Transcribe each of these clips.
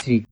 3।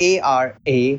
PVARA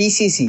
PCC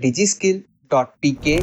digiskill.pk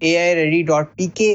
AIready.pk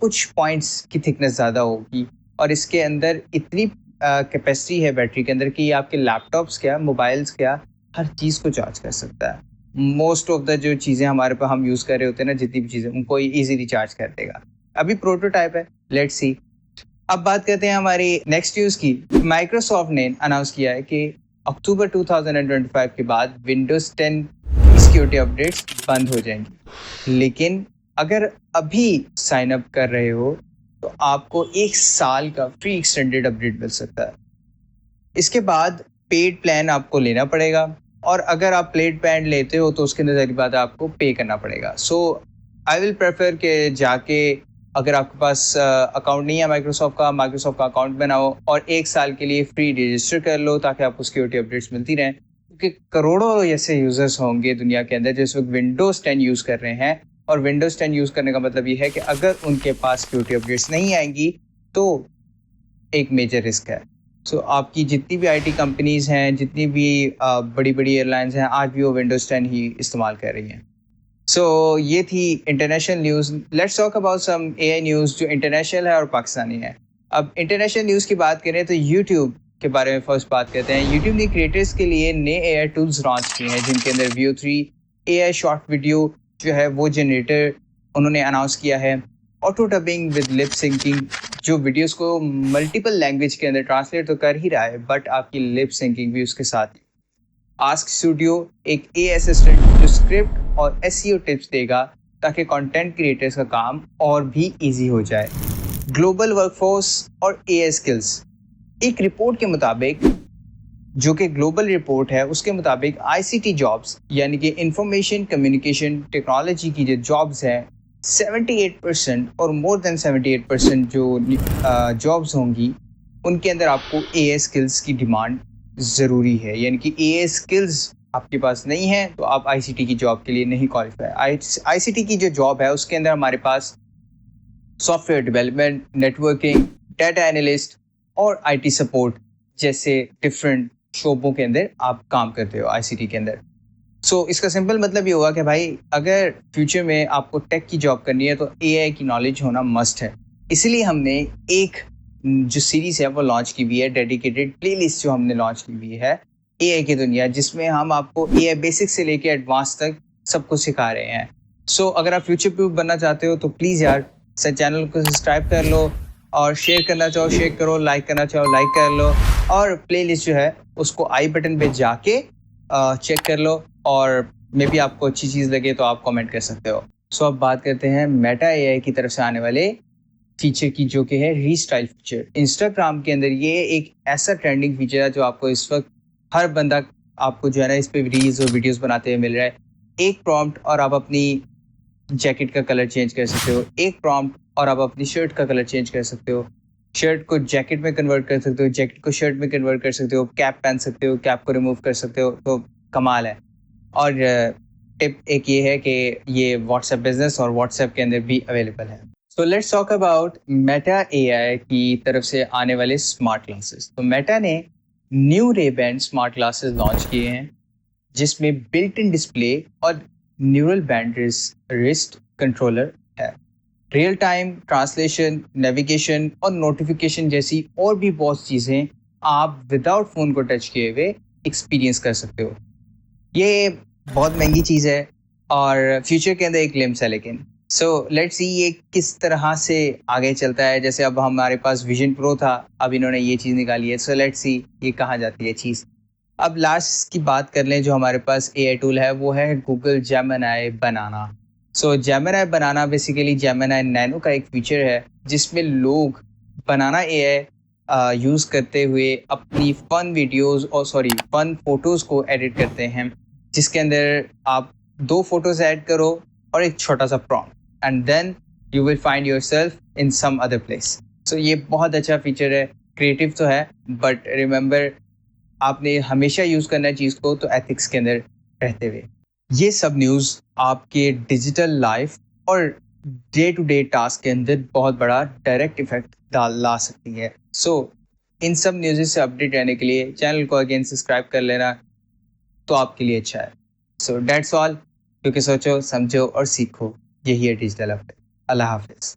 کچھ points کی thickness زیادہ ہوگی اور اس کے اندر اتنی کیپیسٹی ہے بیٹری کے اندر کہ یہ آپ کے لیپ ٹاپس کیا موبائلس کیا ہر چیز کو چارج کر سکتا ہے. موسٹ آف دا جو چیزیں ہمارے پاس ہم یوز کر رہے ہوتے ہیں نا جتنی بھی چیزیں ان کو ایزیلی چارج کر دے گا. ابھی پروٹوٹائپ ہے, لیٹ سی. اب بات کرتے ہیں ہماری نیکسٹ نیوز کی. مائکروسافٹ نے اناؤنس کیا ہے کہ اکتوبر 2025 کے بعد ونڈوز 10 سیکیورٹی اپڈیٹس بند ہو جائیں گی, لیکن اگر ابھی سائن اپ کر رہے ہو تو آپ کو 1 سال کا فری ایکسٹینڈیڈ اپڈیٹ مل سکتا ہے. اس کے بعد پیڈ پلان آپ کو لینا پڑے گا, اور اگر آپ پیڈ پلان لیتے ہو تو اس کے اندر ظاہر بات آپ کو پے کرنا پڑے گا. سو آئی ول پریفر کہ جا کے اگر آپ کے پاس اکاؤنٹ نہیں ہے مائکروسافٹ کا اکاؤنٹ بناؤ اور 1 سال کے لیے فری رجسٹر کر لو تاکہ آپ کو سیکورٹی اپڈیٹس ملتی رہیں, کیونکہ کروڑوں ایسے یوزرس ہوں گے دنیا کے اندر جس وقت ونڈوز 10 یوز کر رہے ہیں, اور ونڈوز 10 یوز کرنے کا مطلب یہ ہے کہ اگر ان کے پاس سیکورٹی اپڈیٹس نہیں آئیں گی تو ایک میجر رسک ہے. سو آپ کی جتنی بھی آئی ٹی کمپنیز ہیں, جتنی بھی بڑی بڑی ایئر لائنز ہیں, آج بھی وہ ونڈوز 10 ہی استعمال کر رہی ہیں. سو یہ تھی international news. Let's talk about some a I news جو انٹرنیشنل ہے اور پاکستانی ہے. اب انٹرنیشنل نیوز کی بات کریں تو یوٹیوب کے بارے میں فرسٹ بات کرتے ہیں. یوٹیوب نے کریٹرز کے لیے نئے اے آئی ٹولز لانچ کیے ہیں جن کے اندر ویو 3 اے آئی شارٹ ویڈیو جو ہے وہ جنریٹر انہوں نے اناؤنس کیا ہے. Auto dubbing with lip sinking, جو ویڈیوز کو ملٹیپل لینگویج کے اندر ٹرانسلیٹ تو کر ہی رہا ہے بٹ آپ کی لپ سنکنگ بھی اس کے ساتھ. آسک اسٹوڈیو ایک اے آئی اسسٹنٹ جو اسکرپٹ اور ایس ای او ٹپس دے گا تاکہ کنٹینٹ کریٹرز کا کام اور بھی ایزی ہو جائے. گلوبل ورک فورس اور اے آئی اسکلز. ایک رپورٹ کے مطابق جو کہ گلوبل رپورٹ ہے اس کے مطابق آئی سی ٹی جابس یعنی کہ انفارمیشن کمیونیکیشن ٹیکنالوجی کی جو جابس ہیں 78% اور مور دین 78% جو جابس ہوں گی ان کے اندر آپ کو اے آئی اسکلز کی ڈیمانڈ ضروری ہے. یعنی کہ اے آئی اسکلز آپ کے پاس نہیں ہے تو آپ آئی سی ٹی کی جاب کے لیے نہیں کوالیفائی. آئی سی ٹی کی جو جاب ہے اس کے اندر ہمارے پاس software development, networking, data analyst اور آئی ٹی سپورٹ جیسے ڈفرینٹ شعبوں کے اندر آپ کام کرتے ہو آئی سی ٹی کے اندر. سو اس کا سمپل مطلب یہ ہوگا کہ بھائی اگر فیوچر میں آپ کو ٹیک کی جاب کرنی ہے تو اے آئی کی نالج ہونا مسٹ ہے. اسی لیے ہم نے ایک جو سیریز ہے وہ لانچ کی ہوئی ہے, ڈیڈیکیٹڈ پلے لسٹ جو ہم نے لانچ کی ہوئی ہے اے آئی کی دنیا, جس میں ہم آپ کو اے آئی بیسک سے لے کے ایڈوانس تک سب کچھ سکھا رہے ہیں. سو اگر آپ فیوچر پروف بننا چاہتے ہو تو پلیز یار چینل کو سبسکرائب کر لو, اور شیئر کرنا چاہو شیئر کرو, لائک کرنا چاہو لائک کر لو, اور پلے لسٹ جو ہے اس کو آئی بٹن پہ جا کے چیک کر لو, اور میں بھی آپ کو اچھی چیز لگے تو آپ کامنٹ کر سکتے ہو. سو اب بات کرتے ہیں میٹا اے آئی کی طرف سے آنے والے فیچر کی جو کہ ہے ری اسٹائل فیچر. انسٹاگرام کے اندر یہ ایک ایسا ٹرینڈنگ فیچر ہے جو آپ کو اس وقت ہر بندہ آپ کو جو ہے نا اس پہ ریلز اور ویڈیوز بناتے ہوئے مل رہا ہے. ایک پرومپٹ اور آپ اپنی جیکٹ کا کلر چینج کر سکتے ہو, ایک پرومپٹ اور آپ اپنی شرٹ کا کلر چینج کر سکتے ہو, شرٹ کو جیکٹ میں کنورٹ کر سکتے ہو, جیکٹ کو شرٹ میں کنورٹ کر سکتے ہو, کیپ پہن سکتے ہو, کیپ کو ریموو کر سکتے ہو. تو کمال ہے. اور ٹپ ایک یہ ہے کہ یہ واٹس ایپ بزنس اور واٹس ایپ کے اندر بھی اویلیبل ہے. So let's talk about Meta A I کی طرف سے آنے والے اسمارٹ گلاسز. تو میٹا نے new Ray-Ban smart glasses launch کیے ہیں جس میں بلٹ ان ڈسپلے اور نیورل بینڈ رسٹ کنٹرولر ہے. ریئل ٹائم ٹرانسلیشن, نیویگیشن اور نوٹیفیکیشن جیسی اور بھی بہت چیزیں آپ وداؤٹ فون کو ٹچ کیے ہوئے ایکسپیرینس کر سکتے ہو. یہ بہت مہنگی چیز ہے اور فیوچر کے اندر ایک گلمپس ہے لیکن. سو لیٹس سی یہ کس طرح سے آگے چلتا ہے. جیسے اب ہمارے پاس ویژن پرو تھا, اب انہوں نے یہ چیز نکالی ہے. سو لیٹس سی یہ کہاں جاتی ہے چیز. اب لاسٹ کی بات کر لیں جو ہمارے پاس اے آئی ٹول ہے وہ ہے گوگل جیمنائی بنانا. سو جیمنائی بنانا بیسیکلی جیمنائی نینو کا ایک فیچر ہے جس میں لوگ بنانا اے آئی یوز کرتے ہوئے اپنی فن ویڈیوز اور فن فوٹوز کو ایڈٹ کرتے ہیں, جس کے اندر آپ 2 فوٹوز ایڈ کرو اور ایک چھوٹا سا prompt and then you will find yourself in some other place. So یہ بہت اچھا فیچر ہے, کریٹو تو ہے بٹ ریممبر آپ نے ہمیشہ یوز کرنا ہے چیز کو تو ایتھکس کے اندر رہتے ہوئے. یہ سب نیوز آپ کے ڈیجیٹل لائف اور ڈے ٹو ڈے ٹاسک کے اندر بہت بڑا ڈائریکٹ ایفیکٹ لا سکتی ہے. سو ان سب نیوز سے اپڈیٹ رہنے کے لیے چینل کو اگین سبسکرائب کر لینا تو آپ کے لیے اچھا ہے. سو دیٹس آل, کیونکہ سوچو سمجھو اور سیکھو, یہی ہے ڈیجیٹل اپڈیٹ. اللہ حافظ.